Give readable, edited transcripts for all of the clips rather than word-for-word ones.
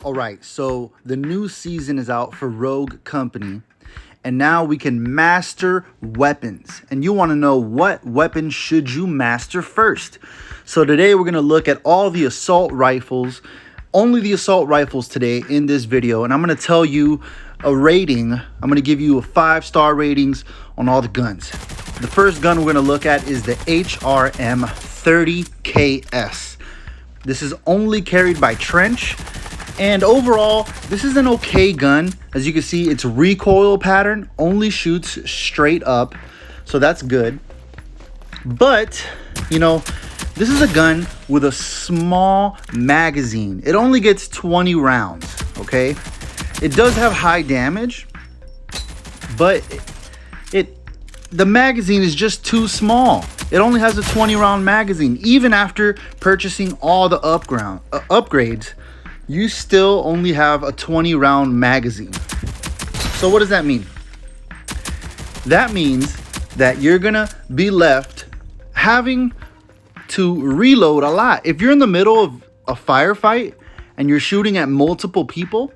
All right, so the new season is out for Rogue Company, and now we can master weapons. And you want to know what weapon should you master first. So today we're going to look at all the assault rifles, only the assault rifles today in this video. And I'm going to tell you a rating. I'm going to give you a 5-star ratings on all the guns. The first gun we're going to look at is the HRM 30KS. This is only carried by Trench. And overall, this is an okay gun. As you can see, its recoil pattern only shoots straight up. So that's good. But, you know, this is a gun with a small magazine. It only gets 20 rounds, okay? It does have high damage, but the magazine is just too small. It only has a 20 round magazine. Even after purchasing all the upgrades, you still only have a 20 round magazine. So what does that mean? That means that you're gonna be left having to reload a lot. If you're in the middle of a firefight and you're shooting at multiple people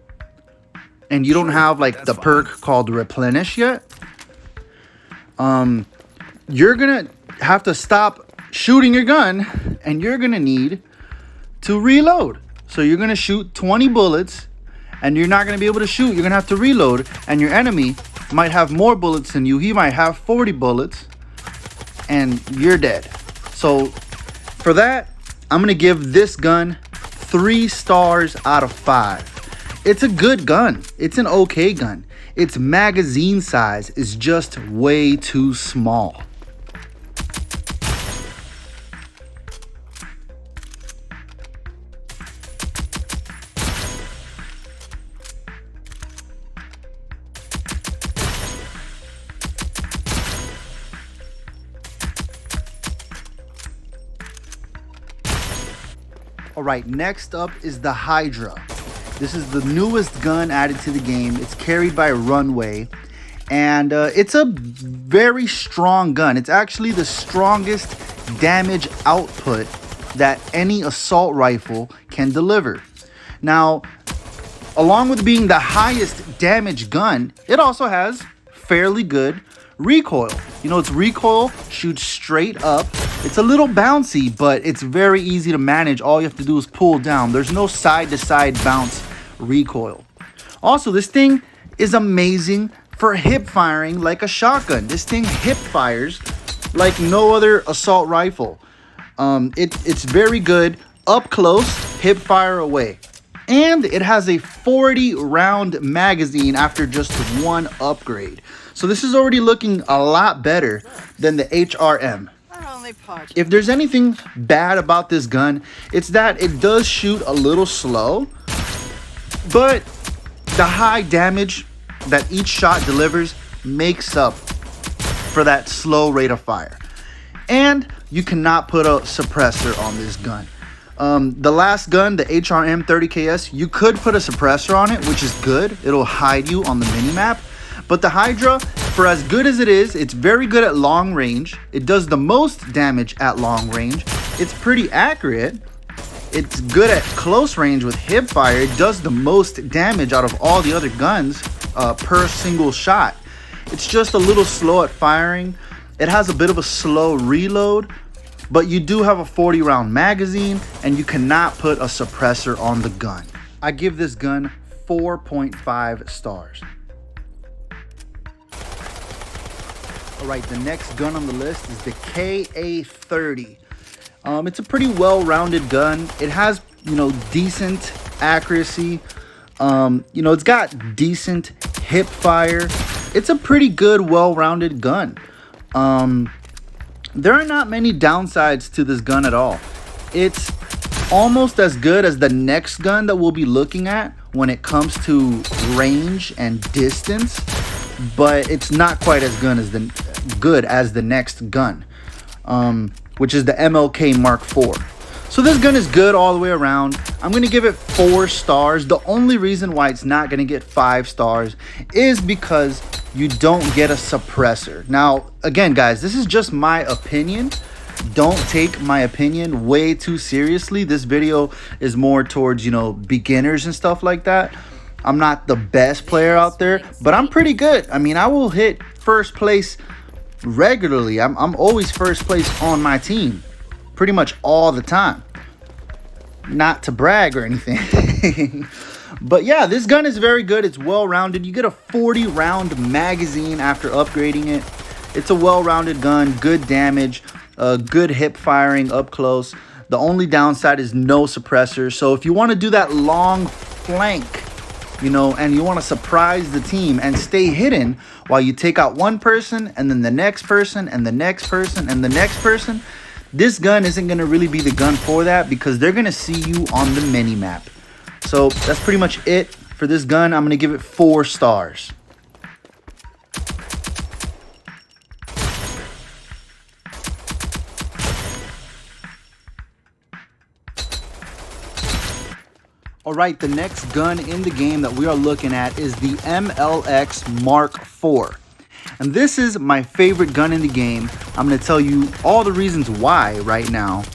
and you don't have like the perk called replenish yet, you're gonna have to stop shooting your gun and you're gonna need to reload. So you're gonna shoot 20 bullets and you're not gonna be able to shoot. You're gonna have to reload, and your enemy might have more bullets than you. He might have 40 bullets and you're dead. So for that, I'm gonna give this gun 3 stars out of 5. It's a good gun. It's an okay gun. Its magazine size is just way too small. All right, next up is the Hydra. This is the newest gun added to the game. It's carried by Runway, and it's a very strong gun. It's actually the strongest damage output that any assault rifle can deliver. Now, along with being the highest damage gun, it also has fairly good recoil. You know, its recoil shoots straight up. It's a little bouncy, but it's very easy to manage. All you have to do is pull down. There's no side-to-side bounce recoil. Also, this thing is amazing for hip firing like a shotgun. This thing hip fires like no other assault rifle. It's very good up close, hip fire away. And it has a 40 round magazine after just one upgrade. So this is already looking a lot better than the HRM. If there's anything bad about this gun, it's that it does shoot a little slow, but the high damage that each shot delivers makes up for that slow rate of fire. And you cannot put a suppressor on this gun. The last gun, the HRM 30KS, you could put a suppressor on it, which is good. It'll hide you on the minimap. But the Hydra, for as good as it is, it's very good at long range. It does the most damage at long range. It's pretty accurate. It's good at close range with hip fire. It does the most damage out of all the other guns per single shot. It's just a little slow at firing. It has a bit of a slow reload, but you do have a 40 round magazine and you cannot put a suppressor on the gun. I give this gun 4.5 stars. All right, the next gun on the list is the KA-30. It's a pretty well-rounded gun. It has, you know, decent accuracy. It's got decent hip fire. It's a pretty good, well-rounded gun. There are not many downsides to this gun at all. It's almost as good as the next gun that we'll be looking at when it comes to range and distance, but it's not quite as good as the next gun, which is the MLX Mark 4. So this gun is good all the way around. I'm going to give it 4 stars. The only reason why it's not going to get 5 stars is because you don't get a suppressor. Now, again, guys, this is just my opinion. don't take my opinion way too seriously. This video is more towards, you know, beginners and stuff like that. I'm not the best player out there, but I'm pretty good. I mean, I will hit first place regularly. I'm always first place on my team pretty much all the time. Not to brag or anything. But yeah, this gun is very good. It's well-rounded. You get a 40-round magazine after upgrading it. It's a well-rounded gun, good damage, good hip firing up close. The only downside is no suppressor. So if you want to do that long flank, you know, and you want to surprise the team and stay hidden while you take out one person and then the next person and the next person and the next person, this gun isn't going to really be the gun for that, because they're going to see you on the mini map. So that's pretty much it for this gun. I'm going to give it 4 stars. Alright, the next gun in the game that we are looking at is the MLX Mark IV. And this is my favorite gun in the game. I'm going to tell you all the reasons why right now.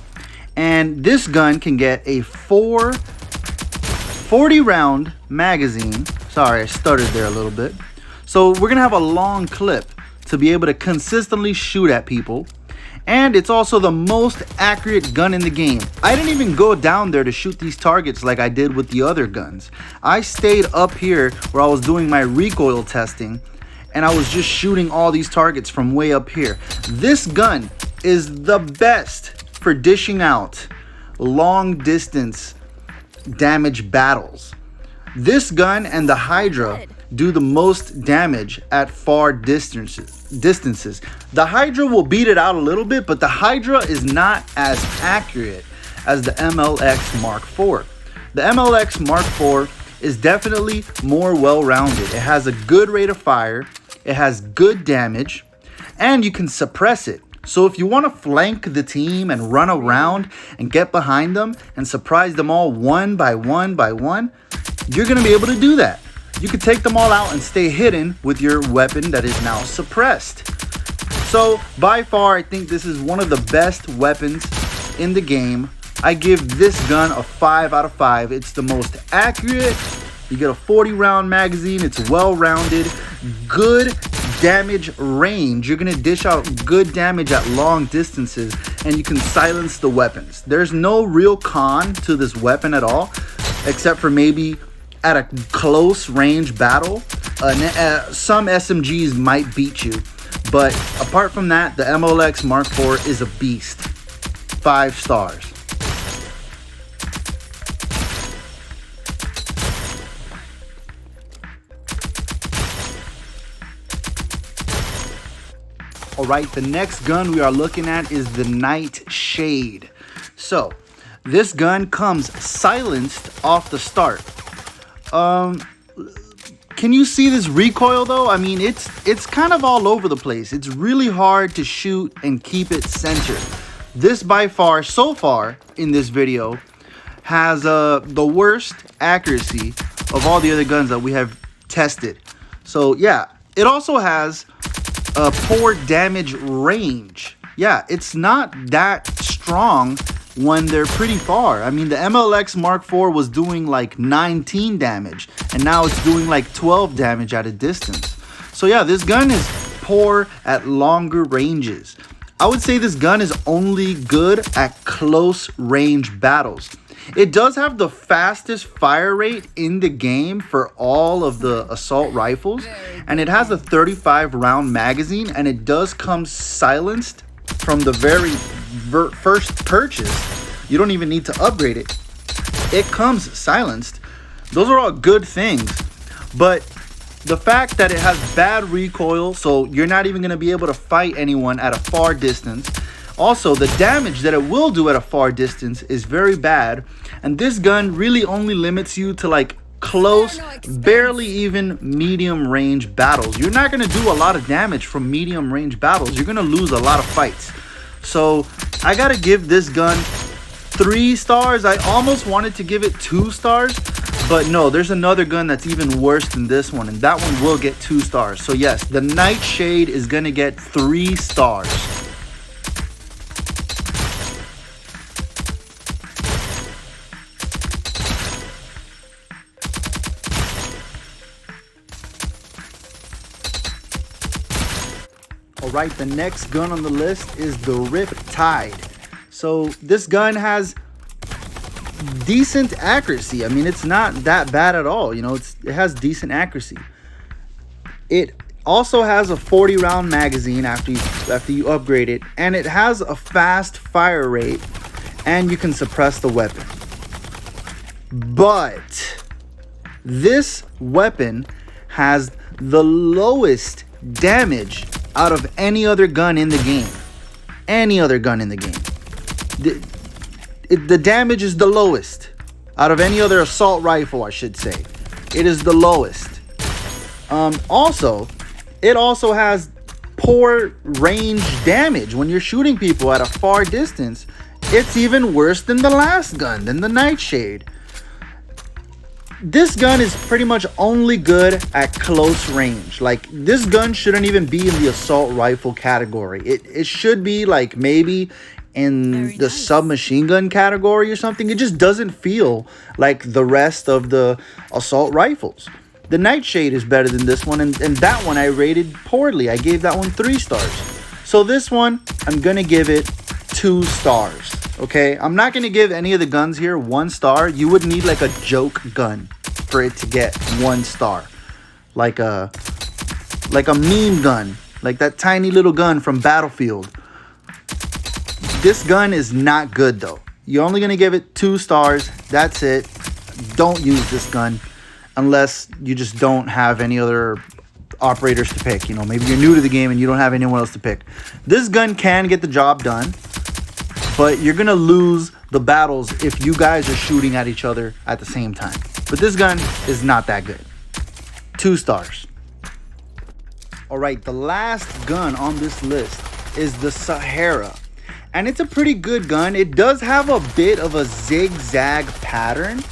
And this gun can get a 40-round magazine. Sorry, I stuttered there a little bit. So we're going to have a long clip to be able to consistently shoot at people. And it's also the most accurate gun in the game. I didn't even go down there to shoot these targets like I did with the other guns. I stayed up here where I was doing my recoil testing, and I was just shooting all these targets from way up here. This gun is the best for dishing out long distance damage battles. This gun and the Hydra do the most damage at far distances. The Hydra will beat it out a little bit, but the Hydra is not as accurate as the MLX Mark IV. The MLX Mark IV is definitely more well-rounded. It has a good rate of fire, it has good damage, and you can suppress it. So if you want to flank the team and run around and get behind them and surprise them all one by one by one, you're going to be able to do that. You can take them all out and stay hidden with your weapon that is now suppressed. So by far, I think this is one of the best weapons in the game. I give this gun a 5 out of 5. It's the most accurate. You get a 40-round magazine. It's well-rounded, good damage range. You're going to dish out good damage at long distances, and you can silence the weapons. There's no real con to this weapon at all, except for maybe at a close range battle. Some SMGs might beat you, but apart from that, the MLX Mark IV is a beast. 5 stars. Alright, the next gun we are looking at is the Nightshade. So, this gun comes silenced off the start. Can you see this recoil though? I mean, it's kind of all over the place. It's really hard to shoot and keep it centered. This by far, so far in this video, has the worst accuracy of all the other guns that we have tested. So yeah, it also has a poor damage range. Yeah, it's not that strong when they're pretty far. I mean, the MLX Mark IV was doing like 19 damage, and now it's doing like 12 damage at a distance. So yeah, this gun is poor at longer ranges. I would say this gun is only good at close range battles. It does have the fastest fire rate in the game for all of the assault rifles, and it has a 35-round magazine, and it does come silenced from the very first purchase. You don't even need to upgrade it. It comes silenced. Those are all good things, but the fact that it has bad recoil, so you're not even going to be able to fight anyone at a far distance. Also, the damage that it will do at a far distance is very bad, and this gun really only limits you to like close, barely even medium range battles. You're not going to do a lot of damage from medium range battles. You're going to lose a lot of fights. So I got to give this gun 3 stars. I almost wanted to give it 2 stars, but no, there's another gun that's even worse than this one, and that one will get 2 stars. So yes, the Nightshade is going to get 3 stars. All right, the next gun on the list is the Riptide. So this gun has decent accuracy. I mean, it's not that bad at all. You know, it has decent accuracy. It also has a 40 round magazine after you upgrade it, and it has a fast fire rate, and you can suppress the weapon. But this weapon has the lowest damage out of any other gun in the game. Any other gun in the game. The damage is the lowest out of any other assault rifle, I should say. It is the lowest. It also has poor range damage. When you're shooting people at a far distance, it's even worse than the last gun, than the Nightshade. This gun is pretty much only good at close range. Like, this gun shouldn't even be in the assault rifle category. It should be like maybe in the submachine gun category or something. It just doesn't feel like the rest of the assault rifles. The Nightshade is better than this one, and that one I rated poorly. I gave that one 3 stars. So this one, I'm gonna give it 2 stars. Okay, I'm not gonna give any of the guns here 1 star. You would need like a joke gun for it to get 1 star, like a meme gun, like that tiny little gun from Battlefield. This gun is not good though. You're only gonna give it 2 stars. That's it. Don't use this gun unless you just don't have any other operators to pick. You know, maybe you're new to the game and you don't have anyone else to pick. This gun can get the job done, but you're gonna lose the battles if you guys are shooting at each other at the same time. But this gun is not that good. 2 stars. All right, the last gun on this list is the Sahara. And it's a pretty good gun. It does have a bit of a zigzag pattern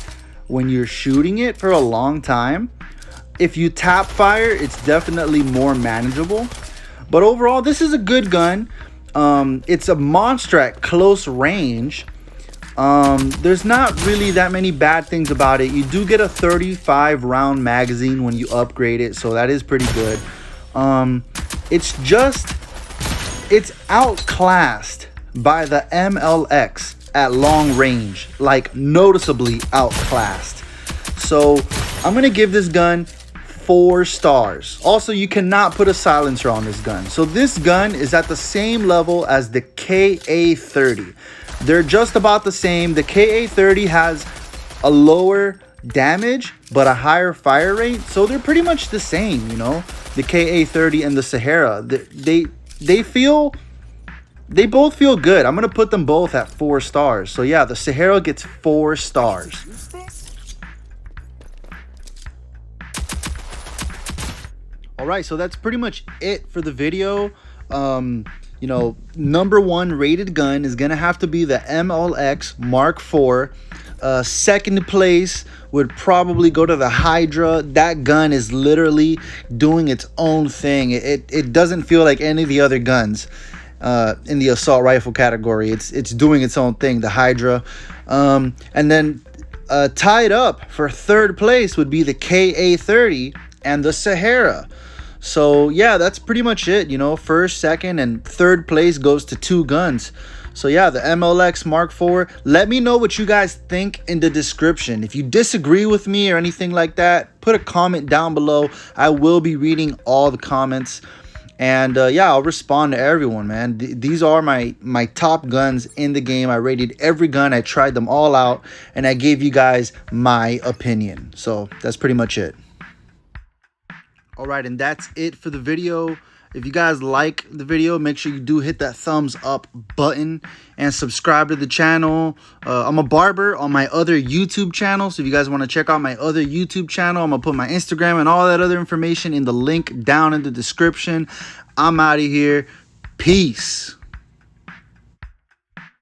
when you're shooting it for a long time. If you tap fire, it's definitely more manageable. But overall, this is a good gun. It's a monster at close range. There's not really that many bad things about it. You do get a 35 round magazine when you upgrade it, so that is pretty good. It's outclassed by the MLX at long range, like noticeably outclassed. So I'm gonna give this gun 4 stars. Also, you cannot put a silencer on this gun. So this gun is at the same level as the KA-30. They're just about the same. The KA-30 has a lower damage but a higher fire rate, so they're pretty much the same. You know, the KA-30 and the Sahara, they both feel good. I'm gonna put them both at 4 stars. So yeah, the Sahara gets 4 stars. All right, so that's pretty much it for the video. You know, #1 rated gun is gonna have to be the MLX Mark IV. Second place would probably go to the Hydra. That gun is literally doing its own thing. It doesn't feel like any of the other guns in the assault rifle category. It's doing its own thing, the Hydra. And then tied up for 3rd place would be the KA-30 and the Sahara. So yeah, that's pretty much it. You know, 1st, 2nd, and 3rd place goes to 2 guns. So yeah, the MLX Mark IV. Let me know what you guys think in the description. If you disagree with me or anything like that, put a comment down below. I will be reading all the comments. And yeah, I'll respond to everyone, man. These are my top guns in the game. I rated every gun. I tried them all out, and I gave you guys my opinion. So that's pretty much it. All right, and that's it for the video. If you guys like the video, make sure you do hit that thumbs up button and subscribe to the channel. I'm a barber on my other YouTube channel, so if you guys want to check out my other YouTube channel, I'm gonna put my Instagram and all that other information in the link down in the description. I'm out of here. Peace.